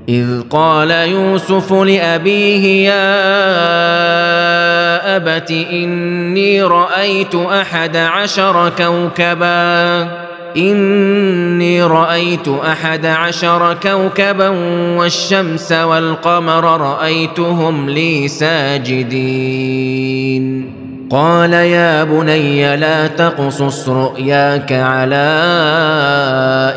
إذ قال يوسف لأبيه يا أبت إني رأيت 11 كوكبا والشمس والقمر رأيتهم لي ساجدين قال يا بني لا تقصص رؤياك على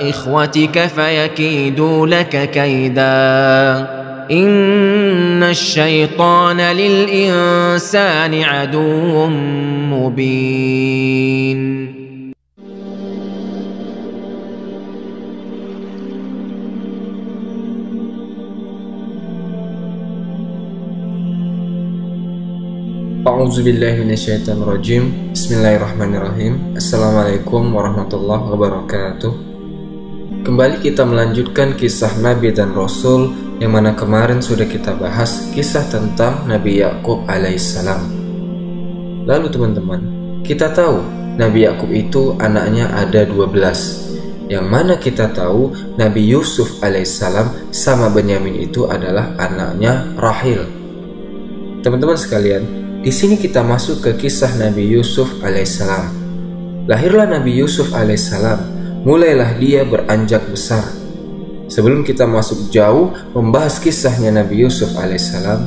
إخوتك فيكيدوا لك كيدا إن الشيطان للإنسان عدو مبين. A'udzubillahi minasyaitonirrajim. Bismillahirrahmanirrahim. Assalamualaikum warahmatullahi wabarakatuh. Kembali kita melanjutkan kisah Nabi dan Rasul, yang mana kemarin sudah kita bahas kisah tentang Nabi Yakub alaihissalam. Lalu teman-teman, kita tahu Nabi Yakub itu anaknya ada 12, yang mana kita tahu Nabi Yusuf alaihissalam sama Benyamin itu adalah anaknya Rahil. Teman-teman sekalian, di sini kita masuk ke kisah Nabi Yusuf alaihissalam. Lahirlah Nabi Yusuf alaihissalam, mulailah dia beranjak besar. Sebelum kita masuk jauh membahas kisahnya Nabi Yusuf alaihissalam,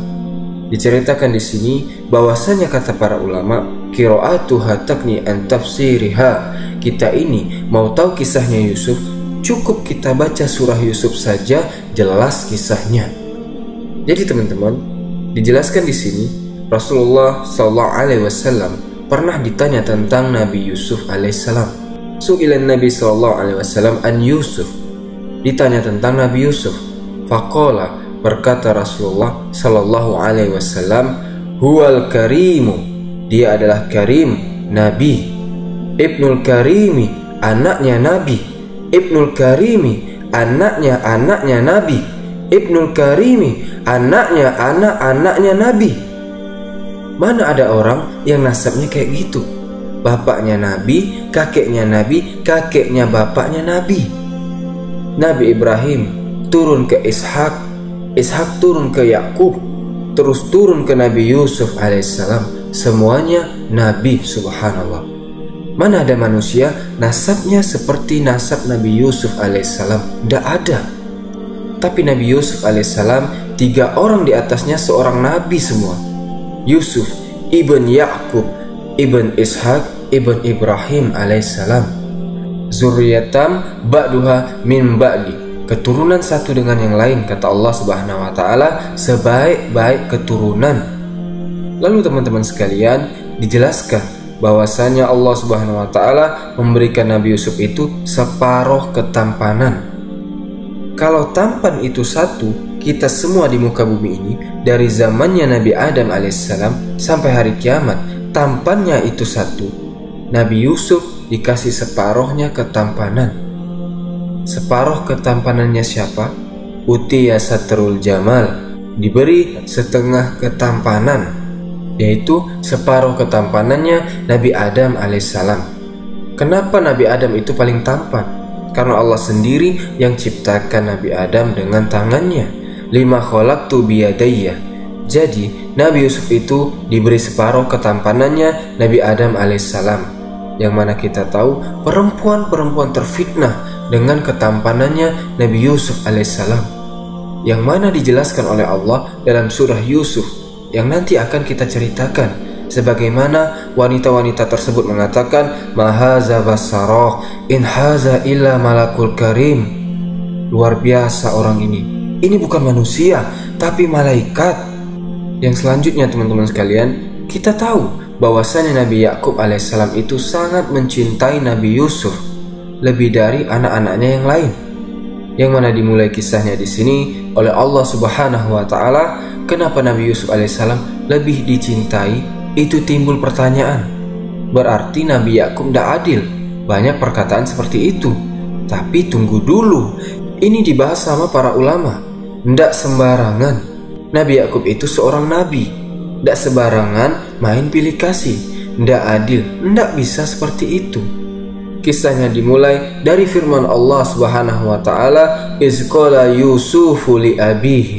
diceritakan di sini bahwasanya kata para ulama, qiraatuha takni an tafsiriha. Kita ini mau tahu kisahnya Yusuf, cukup kita baca surah Yusuf saja jelas kisahnya. Jadi teman-teman, dijelaskan di sini Rasulullah SAW pernah ditanya tentang Nabi Yusuf alaihissalam. Su'ilan Nabi SAW an Yusuf, ditanya tentang Nabi Yusuf. Faqala, berkata Rasulullah SAW, huwal karimu, dia adalah karim, Nabi. Ibnul karimi, anaknya Nabi. Ibnul karimi, anaknya Nabi. Ibnul karimi, anak-anaknya Nabi. Mana ada orang yang nasabnya kayak gitu? Bapaknya Nabi, kakeknya Nabi, kakeknya bapaknya Nabi. Nabi Ibrahim turun ke Ishak, Ishak turun ke Yakub, terus turun ke Nabi Yusuf alaihissalam. Semuanya Nabi, subhanallah. Mana ada manusia nasabnya seperti nasab Nabi Yusuf alaihissalam? Tidak ada. Tapi Nabi Yusuf alaihissalam, 3 orang di atasnya seorang Nabi semua. Yusuf ibn Yakub, ibn Ishak, ibn Ibrahim alaihissalam. Zurriyatam ba'duha min ba'di, keturunan satu dengan yang lain, kata Allah subhanahu wa ta'ala, sebaik-baik keturunan. Lalu teman-teman sekalian, dijelaskan bahwasanya Allah subhanahu wa ta'ala memberikan Nabi Yusuf itu separuh ketampanan. Kalau tampan itu satu, kita semua di muka bumi ini dari zamannya Nabi Adam alaihissalam sampai hari kiamat tampannya itu satu. Nabi Yusuf dikasih separuhnya ketampanan. Separuh ketampanannya siapa? Utiya satrul jamal, diberi setengah ketampanan, yaitu separuh ketampanannya Nabi Adam alaihissalam. Kenapa Nabi Adam itu paling tampan? Karena Allah sendiri yang ciptakan Nabi Adam dengan tangannya. Lima khalaqtu biyadayya. Jadi Nabi Yusuf itu diberi separuh ketampanannya Nabi Adam alaihissalam, yang mana kita tahu perempuan-perempuan terfitnah dengan ketampanannya Nabi Yusuf alaihissalam, yang mana dijelaskan oleh Allah dalam surah Yusuf yang nanti akan kita ceritakan, sebagaimana wanita-wanita tersebut mengatakan, mahaza basarah in haza illa malakul karim. Luar biasa orang ini bukan manusia tapi malaikat. Yang selanjutnya teman-teman sekalian, kita tahu bahwasanya Nabi Yakub alaihissalam itu sangat mencintai Nabi Yusuf lebih dari anak-anaknya yang lain, yang mana dimulai kisahnya di sini oleh Allah subhanahu wa ta'ala. Kenapa Nabi Yusuf alaihissalam lebih dicintai? Itu timbul pertanyaan, berarti Nabi Yakub tidak adil? Banyak perkataan seperti itu. Tapi tunggu dulu, ini dibahas sama para ulama. Tidak sembarangan Nabi Yakub itu seorang nabi. Tidak sembarangan main pilih kasih. Tidak adil, tidak bisa seperti itu. Kisahnya dimulai dari firman Allah Subhanahu wa taala, "Iz qala Yusufu li abihi,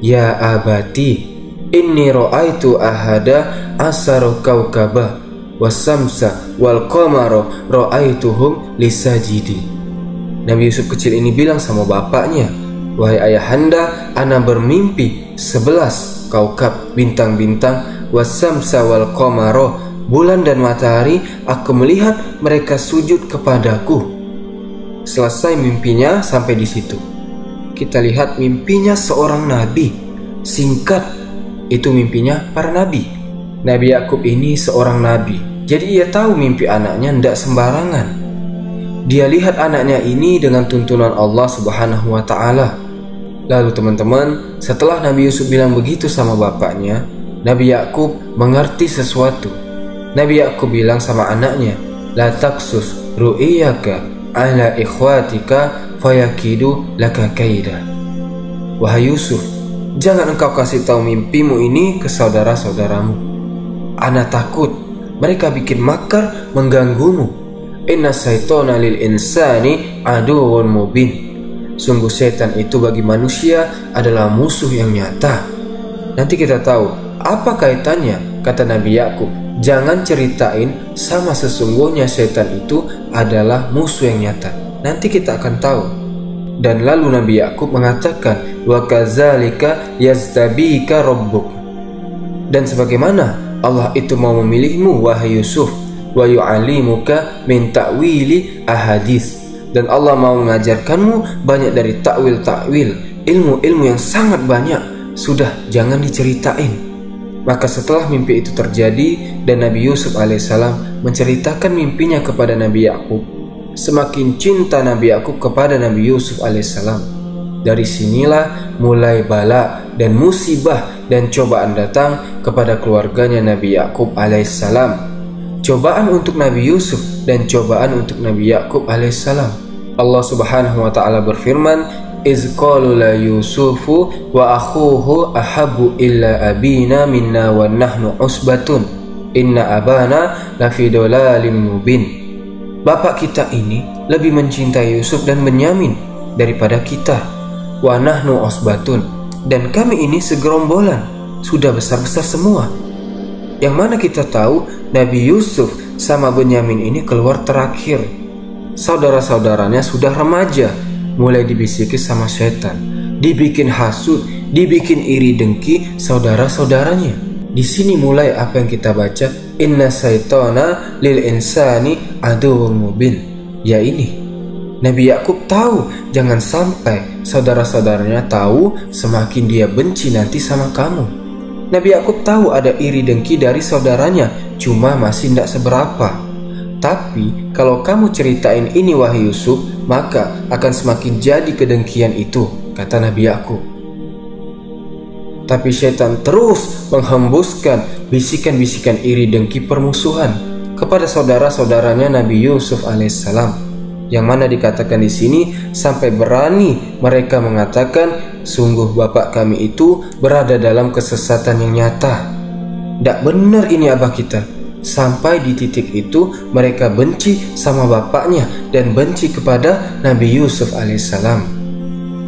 ya abati, inni ra'aitu ahada asaru kaukaba wasamsa wal qamara ra'aituhum lisajidi." Nabi Yusuf kecil ini bilang sama bapaknya, "Wahai ayahanda, ana bermimpi 11 kaukab, bintang-bintang, wasamsa wal qamara, bulan dan matahari, aku melihat mereka sujud kepadaku." Selesai mimpinya sampai di situ. Kita lihat mimpinya seorang nabi. Singkat, itu mimpinya para nabi. Nabi Yakub ini seorang nabi, jadi ia tahu mimpi anaknya tidak sembarangan. Dia lihat anaknya ini dengan tuntunan Allah Subhanahu wa ta'ala. Lalu teman-teman, setelah Nabi Yusuf bilang begitu sama bapaknya, Nabi Yakub mengerti sesuatu. Nabi Yakub bilang sama anaknya, "La taqsus ru'iyaka ala ikhwatika fayakidu laka kaida." Wahai Yusuf, jangan engkau kasih tahu mimpimu ini ke saudara-saudaramu. Ana takut mereka bikin makar mengganggumu. Inna syaitana lil insani aduwwun mubin. Sungguh setan itu bagi manusia adalah musuh yang nyata. Nanti kita tahu apa kaitannya, kata Nabi Yakub. Jangan ceritain sama sesungguhnya setan itu adalah musuh yang nyata. Nanti kita akan tahu. Dan lalu Nabi Yakub mengatakan, "Wa kadzalika yaztabika rabbuk." Dan sebagaimana Allah itu mau memilihmu wahai Yusuf, wa yu'allimuka min ta'wili ahadits. Dan Allah mau mengajarkanmu banyak dari takwil-takwil, ilmu-ilmu yang sangat banyak. Sudah, jangan diceritain. Maka setelah mimpi itu terjadi dan Nabi Yusuf alaihissalam menceritakan mimpinya kepada Nabi Yakub, semakin cinta Nabi Yakub kepada Nabi Yusuf alaihissalam. Dari sinilah mulai bala dan musibah dan cobaan datang kepada keluarganya Nabi Yakub alaihissalam. Cobaan untuk Nabi Yusuf dan cobaan untuk Nabi Yakub alaihissalam. Allah Subhanahu wa ta'ala berfirman, "Iz qalu la Yusufu wa akhuhu ahabbu illa abina minna wa nahnu usbatun inna abana lafi dhalalin mubin." Bapak kita ini lebih mencintai Yusuf dan Benyamin daripada kita. Wa nahnu usbatun, dan kami ini segerombolan, sudah besar-besar semua. Yang mana kita tahu Nabi Yusuf sama Benyamin ini keluar terakhir. Saudara-saudaranya sudah remaja, mulai dibisiki sama setan, dibikin hasut, dibikin iri dengki saudara-saudaranya. Di sini mulai apa yang kita baca, "Inna syaitana lil insani aduwwun mubin." Ya ini, Nabi Yakub tahu jangan sampai saudara-saudaranya tahu, semakin dia benci nanti sama kamu. Nabi Yakub tahu ada iri dengki dari saudaranya, cuma masih tidak seberapa. Tapi kalau kamu ceritain ini wahai Yusuf, maka akan semakin jadi kedengkian itu, kata Nabi Yakub. Tapi syaitan terus menghembuskan bisikan-bisikan iri dengki permusuhan kepada saudara-saudaranya Nabi Yusuf alaihissalam. Yang mana dikatakan di sini sampai berani mereka mengatakan, "Sungguh bapak kami itu berada dalam kesesatan yang nyata. Tidak benar ini abah kita." Sampai di titik itu mereka benci sama bapaknya dan benci kepada Nabi Yusuf alaihissalam.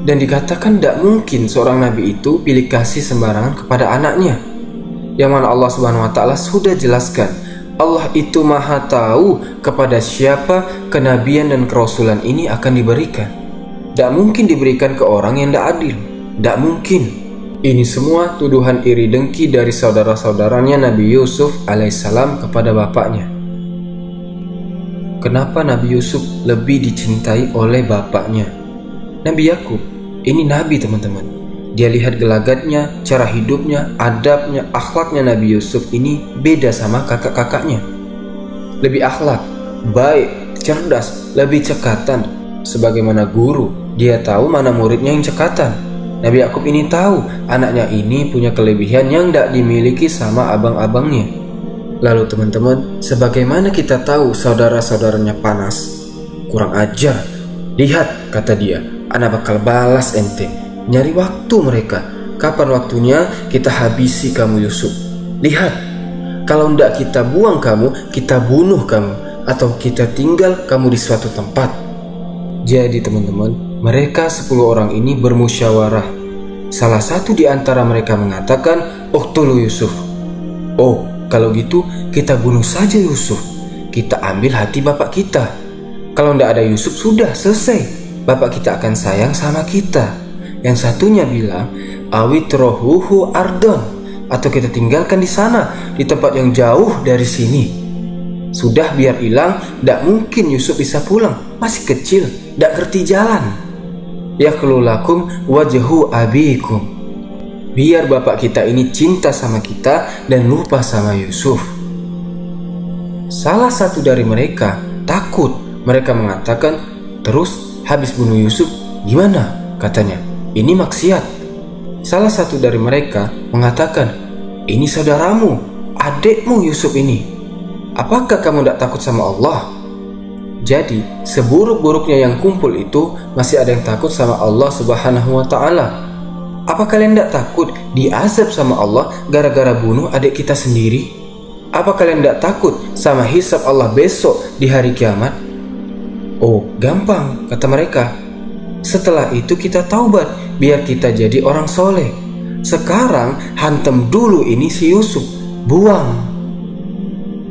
Dan dikatakan tidak mungkin seorang nabi itu pilih kasih sembarangan kepada anaknya. Yang mana Allah Subhanahu wa ta'ala sudah jelaskan, Allah itu maha tahu kepada siapa kenabian dan kerasulan ini akan diberikan. Tidak mungkin diberikan ke orang yang tidak adil. Tidak mungkin. Ini semua tuduhan iri dengki dari saudara-saudaranya Nabi Yusuf alaihissalam kepada bapaknya. Kenapa Nabi Yusuf lebih dicintai oleh bapaknya? Nabi Yakub ini nabi teman-teman. Dia lihat gelagatnya, cara hidupnya, adabnya, akhlaknya Nabi Yusuf ini beda sama kakak-kakaknya. Lebih akhlak, baik, cerdas, lebih cekatan. Sebagaimana guru, dia tahu mana muridnya yang cekatan. Nabi Yakub ini tahu anaknya ini punya kelebihan yang tidak dimiliki sama abang-abangnya. Lalu teman-teman, sebagaimana kita tahu saudara-saudaranya panas, kurang ajar. Lihat, kata dia, anak bakal balas ente. Nyari waktu mereka. Kapan waktunya kita habisi kamu Yusuf. Lihat, kalau ndak kita buang kamu, kita bunuh kamu. atau kita tinggal kamu di suatu tempat. Jadi teman-teman, mereka 10 orang ini bermusyawarah. Salah satu di antara mereka mengatakan, "Uqtulu Yusuf." Oh, kalau gitu kita bunuh saja Yusuf. Kita ambil hati bapak kita. Kalau tidak ada Yusuf sudah selesai. Bapak kita akan sayang sama kita. Yang satunya bilang, "Awitrohuhu ardon." Atau kita tinggalkan di sana, di tempat yang jauh dari sini. Sudah biar hilang, tidak mungkin Yusuf bisa pulang. Masih kecil, tidak ngerti jalan. Yakhlu lakum wajhu abikum. Biar bapak kita ini cinta sama kita dan lupa sama Yusuf. Salah satu dari mereka takut. Mereka mengatakan, "Terus habis bunuh Yusuf gimana?" Katanya, "Ini maksiat." Salah satu dari mereka mengatakan, "Ini saudaramu, adikmu Yusuf ini. Apakah kamu tidak takut sama Allah?" Jadi seburuk-buruknya yang kumpul itu masih ada yang takut sama Allah Subhanahu wa ta'ala. Apa kalian tidak takut diazab sama Allah gara-gara bunuh adik kita sendiri? Apa kalian tidak takut sama hisab Allah besok di hari kiamat? Oh, gampang, kata mereka. Setelah itu kita taubat biar kita jadi orang soleh. Sekarang hantem dulu ini si Yusuf, buang.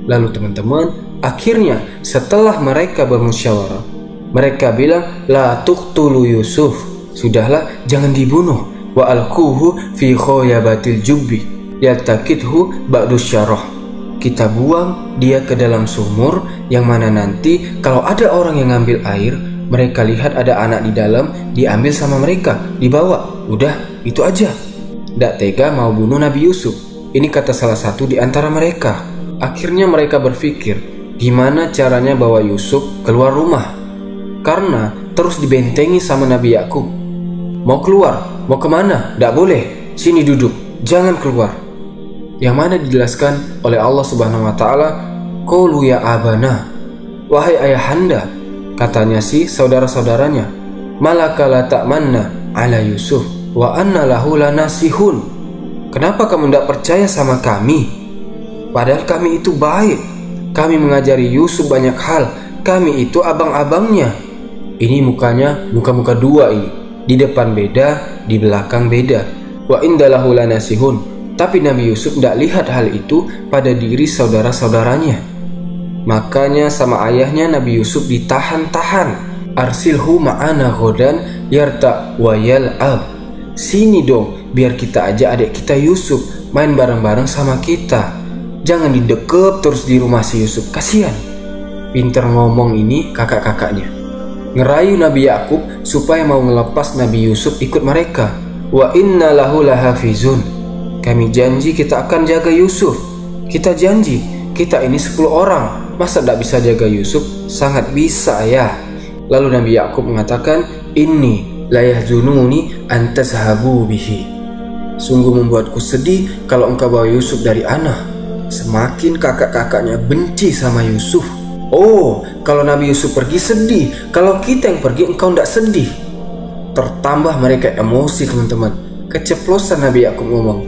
Lalu teman-teman, akhirnya setelah mereka bermusyawarah, mereka bilang, "La tuqtulu Yusuf." Sudahlah, jangan dibunuh. Wa alquhu fi khoyabatil jubbi yaltakidhu ba'du syarah. Kita buang dia ke dalam sumur yang mana nanti kalau ada orang yang ngambil air, mereka lihat ada anak di dalam, diambil sama mereka, dibawa. Udah, itu aja. Tidak tega mau bunuh Nabi Yusuf. Ini kata salah satu di antara mereka. Akhirnya mereka berpikir, gimana caranya bawa Yusuf keluar rumah? Karena terus dibentengi sama Nabi Yakub. Mau keluar, mau kemana? Tidak boleh, sini duduk, jangan keluar. Yang mana dijelaskan oleh Allah Subhanahu wa ta'ala, "Qulu ya abana." Wahai ayahanda, katanya si saudara-saudaranya, "Malaka la ta'manna ala Yusuf wa anna lahu lanasihun." Kenapa kamu tidak percaya sama kami? Padahal kami itu baik. Kami mengajari Yusuf banyak hal. Kami itu abang-abangnya. Ini mukanya muka-muka dua ini. Di depan beda, di belakang beda. Wa indalahu lanasihun. Tapi Nabi Yusuf tidak lihat hal itu pada diri saudara-saudaranya. Makanya sama ayahnya Nabi Yusuf ditahan-tahan. Arsilhu ma'ana ghodan yarta wa yal'ab. Sini dong, biar kita aja adik kita Yusuf main bareng-bareng sama kita. Jangan didekep terus di rumah si Yusuf, kasihan. Pinter ngomong ini kakak-kakaknya. Ngerayu Nabi Yakub supaya mau ngelepas Nabi Yusuf ikut mereka. Wa inna lahu lahafizun. Kami janji kita akan jaga Yusuf. Kita janji, kita ini 10 orang. Masa tidak bisa jaga Yusuf? Sangat bisa ya. Lalu Nabi Yakub mengatakan, "Inni la yahzununi an tazhabu bihi." Sungguh membuatku sedih kalau engkau bawa Yusuf dari ana. Semakin kakak-kakaknya benci sama Yusuf. Oh, kalau Nabi Yusuf pergi sedih. Kalau kita yang pergi engkau tidak sedih. Tertambah mereka emosi teman-teman. Keceplosan Nabi Yakub ngomong,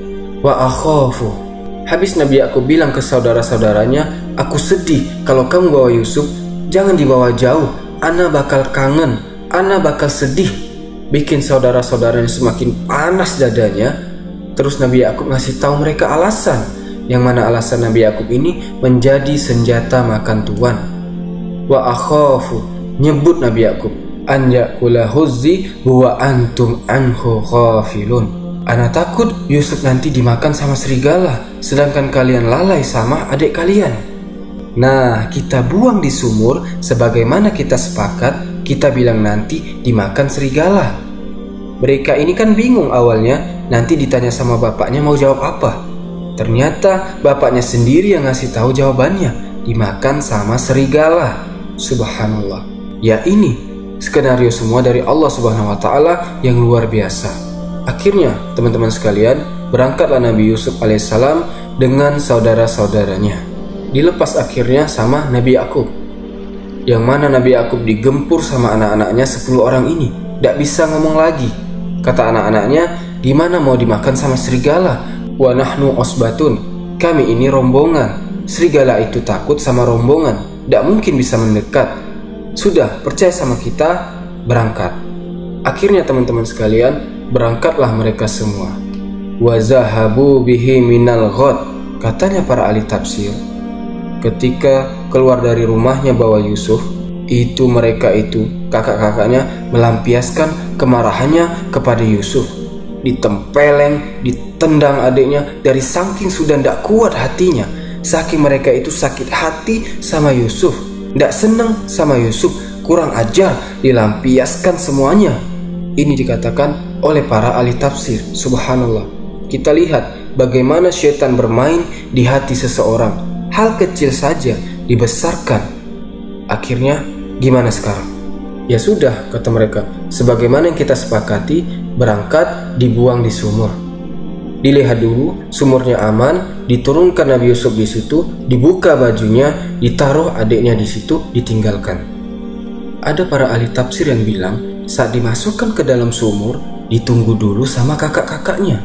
"Wa akhafu." Habis Nabi Yakub bilang ke saudara-saudaranya, "Aku sedih kalau kamu bawa Yusuf, jangan dibawa jauh. Ana bakal kangen, ana bakal sedih." Bikin saudara-saudaranya semakin panas dadanya. Terus Nabi Yakub ngasih tahu mereka alasan. Yang mana alasan Nabi Yakub ini menjadi senjata makan tuan. Wa akhafu, nyebut Nabi Yakub, "an yakula huzzi wa antum anhu ghafilun." Ana takut Yusuf nanti dimakan sama serigala, sedangkan kalian lalai sama adik kalian. Nah, kita buang di sumur sebagaimana kita sepakat. Kita bilang nanti dimakan serigala. Mereka ini kan bingung awalnya. Nanti ditanya sama bapaknya mau jawab apa. Ternyata bapaknya sendiri yang ngasih tahu jawabannya, dimakan sama serigala. Subhanallah. Ya ini skenario semua dari Allah Subhanahu wa ta'ala yang luar biasa. Akhirnya teman-teman sekalian, berangkatlah Nabi Yusuf alaihissalam dengan saudara-saudaranya. Dilepas akhirnya sama Nabi Yakub. Yang mana Nabi Yakub digempur sama anak-anaknya 10 orang ini. Tidak bisa ngomong lagi. Kata anak-anaknya, "Gimana mau dimakan sama serigala? Wa nahnu osbatun." Kami ini rombongan. Serigala itu takut sama rombongan. tidak mungkin bisa mendekat. Sudah, percaya sama kita, berangkat. Akhirnya teman-teman sekalian, berangkatlah mereka semua. Wa zahabu bihi minal ghad, katanya para ahli tafsir. Ketika keluar dari rumahnya bawa Yusuf, itu mereka itu, kakak-kakaknya melampiaskan kemarahannya kepada Yusuf. Ditempeleng, ditendang adiknya dari saking sudah tidak kuat hatinya. Saking mereka itu sakit hati sama Yusuf, tidak senang sama Yusuf, kurang ajar, dilampiaskan semuanya. Ini dikatakan oleh para ahli tafsir. Subhanallah, kita lihat bagaimana syaitan bermain di hati seseorang. Hal kecil saja dibesarkan. Akhirnya gimana sekarang? Ya sudah, kata mereka, sebagaimana yang kita sepakati, berangkat, dibuang di sumur. Dilihat dulu, sumurnya aman, diturunkan Nabi Yusuf di situ, dibuka bajunya, ditaruh adiknya di situ, ditinggalkan. Ada para ahli tafsir yang bilang, saat dimasukkan ke dalam sumur, ditunggu dulu sama kakak-kakaknya.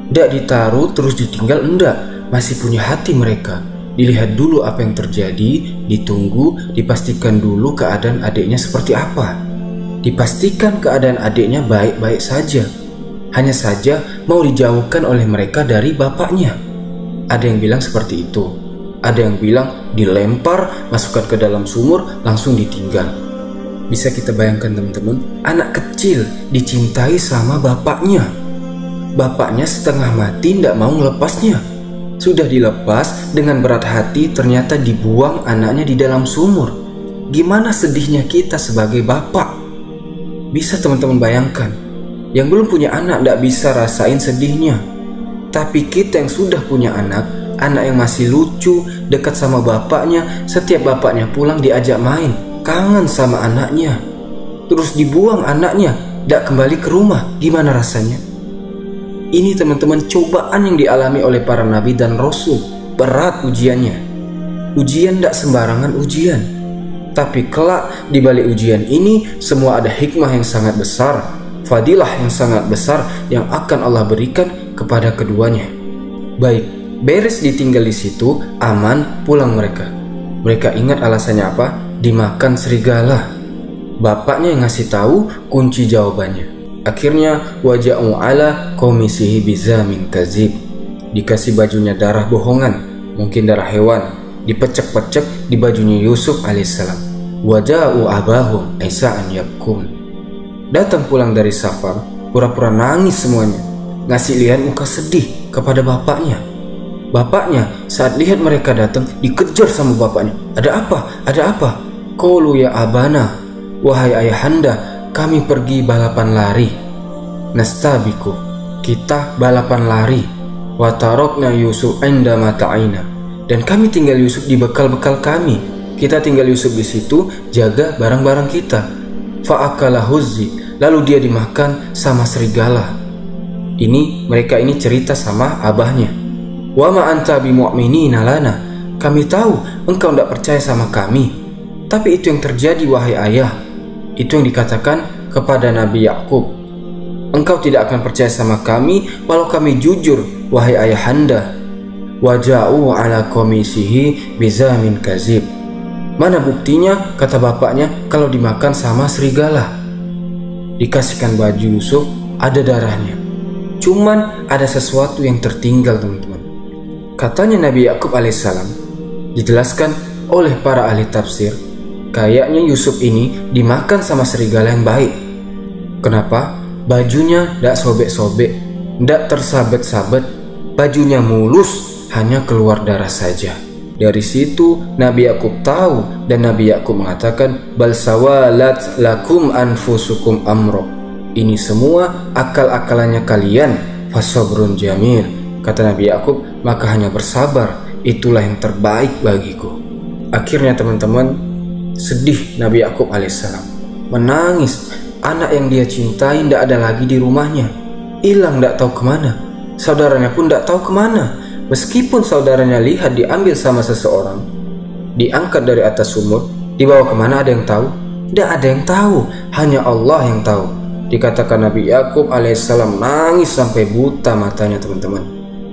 Tidak ditaruh terus ditinggal, enggak, masih punya hati mereka. Dilihat dulu apa yang terjadi, ditunggu, dipastikan dulu keadaan adiknya seperti apa. Dipastikan keadaan adiknya baik-baik saja. Hanya saja mau dijauhkan oleh mereka dari bapaknya. Ada yang bilang seperti itu. Ada yang bilang dilempar, masukkan ke dalam sumur, langsung ditinggal. Bisa kita bayangkan teman-teman, anak kecil dicintai sama bapaknya. Bapaknya setengah mati tidak mau melepasnya. Sudah dilepas, dengan berat hati ternyata dibuang anaknya di dalam sumur. Gimana sedihnya kita sebagai bapak? Bisa teman-teman bayangkan. Yang belum punya anak tidak bisa rasain sedihnya. Tapi kita yang sudah punya anak yang masih lucu, dekat sama bapaknya, setiap bapaknya pulang diajak main, kangen sama anaknya. Terus dibuang anaknya, tidak kembali ke rumah, gimana rasanya? Ini teman-teman cobaan yang dialami oleh para nabi dan rasul. Berat ujiannya. Ujian tidak sembarangan ujian. Tapi kelak di balik ujian ini semua ada hikmah yang sangat besar, fadilah yang sangat besar yang akan Allah berikan kepada keduanya. Baik, beres ditinggal di situ, aman, pulang mereka. Mereka ingat alasannya apa? Dimakan serigala. Bapaknya yang ngasih tahu kunci jawabannya. Akhirnya waja'u ala komisihi bizamin kazib. Dikasih bajunya darah bohongan, mungkin darah hewan, dipecek-pecek di bajunya Yusuf alaihissalam. Waja'u abahum Isa'an yabkun. Datang pulang dari safar, pura-pura nangis semuanya, ngasih lihat muka sedih kepada bapaknya. Bapaknya saat lihat mereka datang dikejar sama bapaknya. Ada apa? Ada apa? Qalu ya abana, wahai ayahanda, kami pergi balapan lari. Nastabiku, kita balapan lari. Wa tarokna Yusuf inda mata'ina, dan kami tinggal Yusuf di bekal-bekal kami. Kita tinggal Yusuf di situ, jaga barang-barang kita. Fa'akala huzzi, lalu dia dimakan sama serigala. Ini mereka ini cerita sama abahnya. Wa ma anta bimu'minina lana, kami tahu engkau tidak percaya sama kami, tapi itu yang terjadi wahai ayah. Itu yang dikatakan kepada Nabi Yakub. Engkau tidak akan percaya sama kami walau kami jujur, wahai ayahanda. Waja'u ala komisihi bizamin kazib. Mana buktinya, kata bapaknya, kalau dimakan sama serigala. Dikasihkan baju Yusuf, ada darahnya. Cuman ada sesuatu yang tertinggal teman-teman. Katanya Nabi Yakub alaihissalam, dijelaskan oleh para ahli tafsir, kayaknya Yusuf ini dimakan sama serigala yang baik. Kenapa? Bajunya tidak sobek-sobek, tidak tersabet-sabet, bajunya mulus, hanya keluar darah saja. Dari situ Nabi Yakub tahu, dan Nabi Yakub mengatakan, bal sawalat lakum anfusukum amro. Ini semua akal-akalannya kalian, fasabrun jamil. Kata Nabi Yakub, maka hanya bersabar, itulah yang terbaik bagiku. Akhirnya teman-teman, sedih Nabi Yakub alaihissalam, menangis. Anak yang dia cintai tidak ada lagi di rumahnya, hilang tidak tahu kemana. Saudaranya pun tidak tahu kemana. Meskipun saudaranya lihat diambil sama seseorang, diangkat dari atas sumur, dibawa kemana, ada yang tahu? Tidak ada yang tahu, hanya Allah yang tahu. Dikatakan Nabi Yakub alaihissalam nangis sampai buta matanya teman-teman.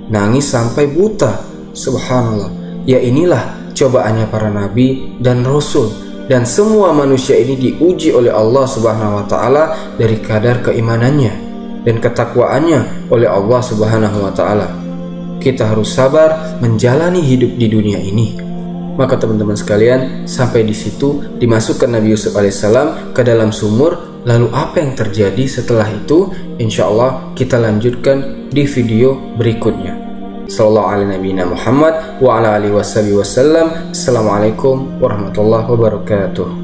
Nangis sampai buta. Subhanallah. Ya inilah cobaannya para nabi dan rasul, dan semua manusia ini diuji oleh Allah Subhanahu wa taala dari kadar keimanannya dan ketakwaannya oleh Allah Subhanahu wa taala. Kita harus sabar menjalani hidup di dunia ini. Maka teman-teman sekalian, sampai di situ dimasukkan Nabi Yusuf alaihissalam ke dalam sumur. Lalu apa yang terjadi setelah itu? Insya Allah kita lanjutkan di video berikutnya. Sallallahu alaihi nabiyina Muhammad wa ala alihi wasallam. Assalamualaikum warahmatullahi wabarakatuh.